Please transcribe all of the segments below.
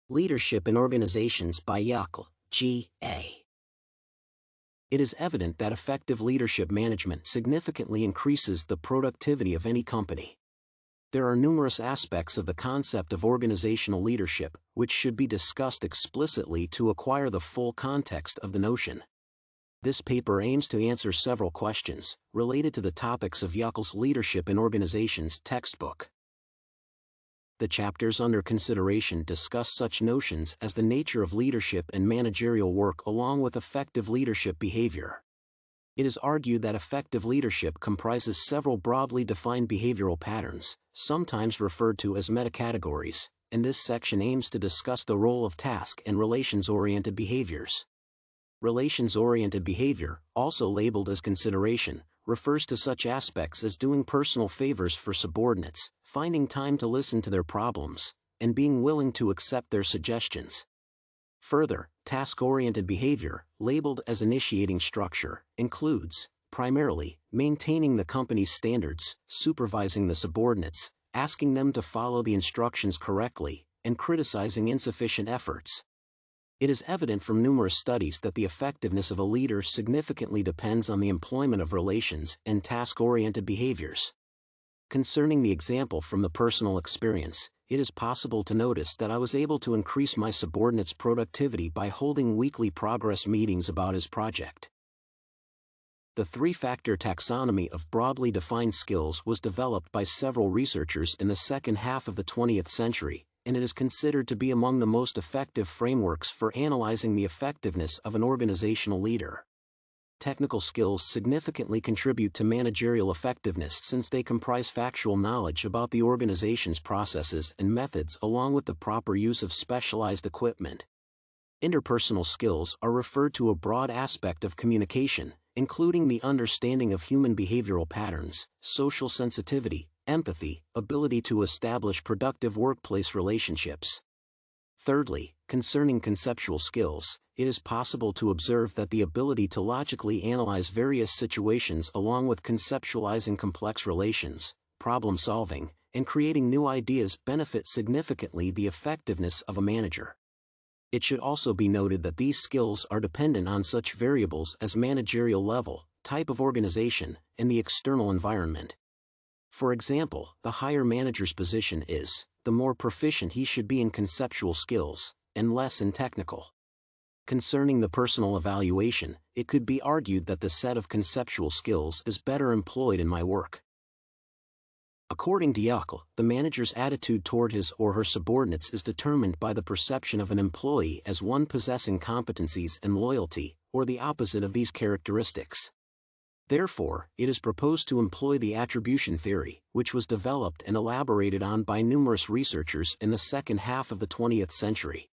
Leadership in Organizations by Yukl, G.A. It is evident that effective leadership management significantly increases the productivity of any company. There are numerous aspects of the concept of organizational leadership which should be discussed explicitly to acquire the full context of the notion. This paper aims to answer several questions related to the topics of Yukl's Leadership in Organizations textbook. The chapters under consideration discuss such notions as the nature of leadership and managerial work along with effective leadership behavior. It is argued that effective leadership comprises several broadly defined behavioral patterns, sometimes referred to as metacategories, and this section aims to discuss the role of task and relations-oriented behaviors. Relations-oriented behavior, also labeled as consideration, refers to such aspects as doing personal favors for subordinates, finding time to listen to their problems, and being willing to accept their suggestions. Further, task-oriented behavior, labeled as initiating structure, includes, primarily, maintaining the company's standards, supervising the subordinates, asking them to follow the instructions correctly, and criticizing insufficient efforts. It is evident from numerous studies that the effectiveness of a leader significantly depends on the employment of relations and task-oriented behaviors. Concerning the example from the personal experience, it is possible to notice that I was able to increase my subordinate's productivity by holding weekly progress meetings about his project. The three-factor taxonomy of broadly defined skills was developed by several researchers in the second half of the 20th century, and it is considered to be among the most effective frameworks for analyzing the effectiveness of an organizational leader. Technical skills significantly contribute to managerial effectiveness since they comprise factual knowledge about the organization's processes and methods along with the proper use of specialized equipment. Interpersonal skills are referred to a broad aspect of communication, including the understanding of human behavioral patterns, social sensitivity, empathy, ability to establish productive workplace relationships. Thirdly, concerning conceptual skills, it is possible to observe that the ability to logically analyze various situations along with conceptualizing complex relations, problem-solving, and creating new ideas benefit significantly the effectiveness of a manager. It should also be noted that these skills are dependent on such variables as managerial level, type of organization, and the external environment. For example, the higher manager's position is, the more proficient he should be in conceptual skills, and less in technical. Concerning the personal evaluation, it could be argued that the set of conceptual skills is better employed in my work. According to Yukl, the manager's attitude toward his or her subordinates is determined by the perception of an employee as one possessing competencies and loyalty, or the opposite of these characteristics. Therefore, it is proposed to employ the attribution theory, which was developed and elaborated on by numerous researchers in the second half of the 20th century.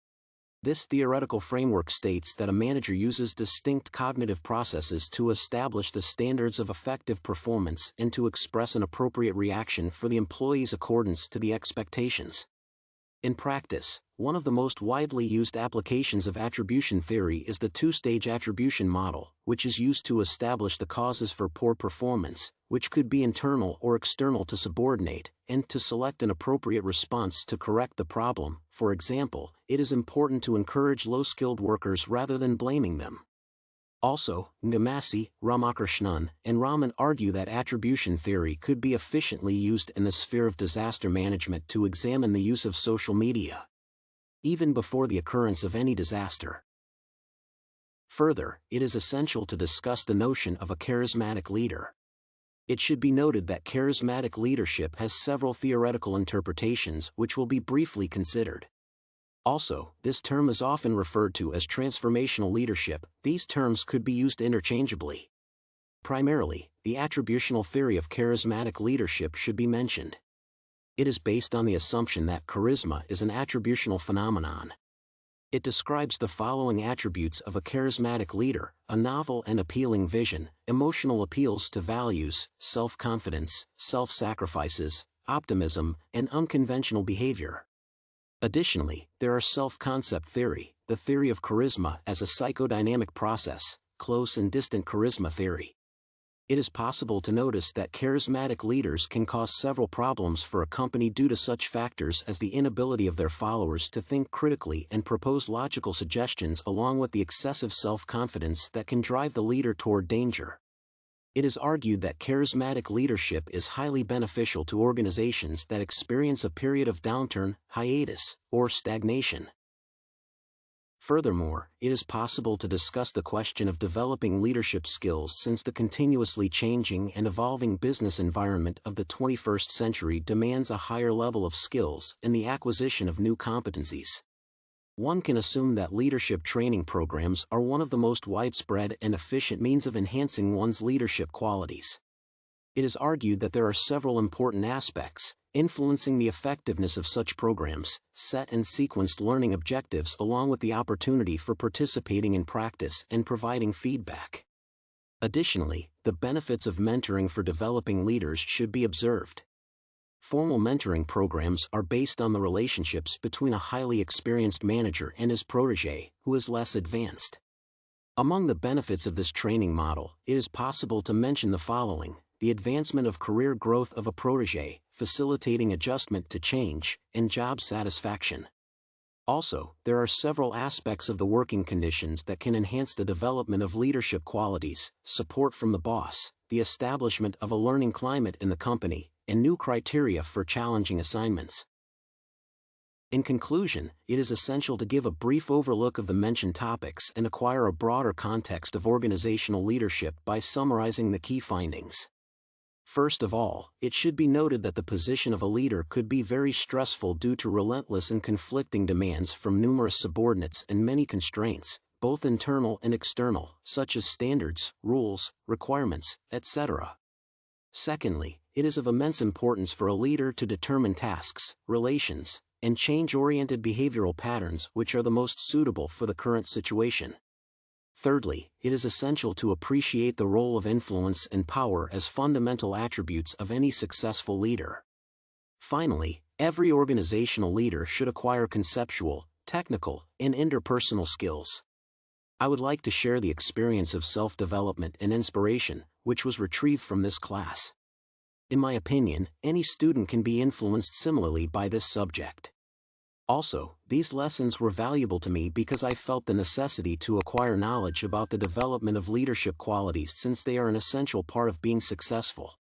This theoretical framework states that a manager uses distinct cognitive processes to establish the standards of effective performance and to express an appropriate reaction for the employee's accordance to the expectations. In practice, one of the most widely used applications of attribution theory is the two-stage attribution model, which is used to establish the causes for poor performance, which could be internal or external to subordinate, and to select an appropriate response to correct the problem. For example, it is important to encourage low-skilled workers rather than blaming them. Also, Ngamasi, Ramakrishnan, and Raman argue that attribution theory could be efficiently used in the sphere of disaster management to examine the use of social media, even before the occurrence of any disaster. Further, it is essential to discuss the notion of a charismatic leader. It should be noted that charismatic leadership has several theoretical interpretations which will be briefly considered. Also, this term is often referred to as transformational leadership. These terms could be used interchangeably. Primarily, the attributional theory of charismatic leadership should be mentioned. It is based on the assumption that charisma is an attributional phenomenon. It describes the following attributes of a charismatic leader: a novel and appealing vision, emotional appeals to values, self-confidence, self-sacrifices, optimism, and unconventional behavior. Additionally, there are self-concept theory, the theory of charisma as a psychodynamic process, close and distant charisma theory. It is possible to notice that charismatic leaders can cause several problems for a company due to such factors as the inability of their followers to think critically and propose logical suggestions, along with the excessive self-confidence that can drive the leader toward danger. It is argued that charismatic leadership is highly beneficial to organizations that experience a period of downturn, hiatus, or stagnation. Furthermore, it is possible to discuss the question of developing leadership skills, since the continuously changing and evolving business environment of the 21st century demands a higher level of skills and the acquisition of new competencies. One can assume that leadership training programs are one of the most widespread and efficient means of enhancing one's leadership qualities. It is argued that there are several important aspects influencing the effectiveness of such programs: set and sequenced learning objectives, along with the opportunity for participating in practice and providing feedback. Additionally, the benefits of mentoring for developing leaders should be observed. Formal mentoring programs are based on the relationships between a highly experienced manager and his protege, who is less advanced. Among the benefits of this training model, it is possible to mention the following: the advancement of career growth of a protege, facilitating adjustment to change, and job satisfaction. Also, there are several aspects of the working conditions that can enhance the development of leadership qualities: support from the boss, the establishment of a learning climate in the company, and new criteria for challenging assignments. In conclusion, it is essential to give a brief overlook of the mentioned topics and acquire a broader context of organizational leadership by summarizing the key findings. First of all, it should be noted that the position of a leader could be very stressful due to relentless and conflicting demands from numerous subordinates and many constraints, both internal and external, such as standards, rules, requirements, etc. Secondly, it is of immense importance for a leader to determine tasks, relations, and change-oriented behavioral patterns which are the most suitable for the current situation. Thirdly, it is essential to appreciate the role of influence and power as fundamental attributes of any successful leader. Finally, every organizational leader should acquire conceptual, technical, and interpersonal skills. I would like to share the experience of self-development and inspiration, which was retrieved from this class. In my opinion, any student can be influenced similarly by this subject. Also, these lessons were valuable to me because I felt the necessity to acquire knowledge about the development of leadership qualities, since they are an essential part of being successful.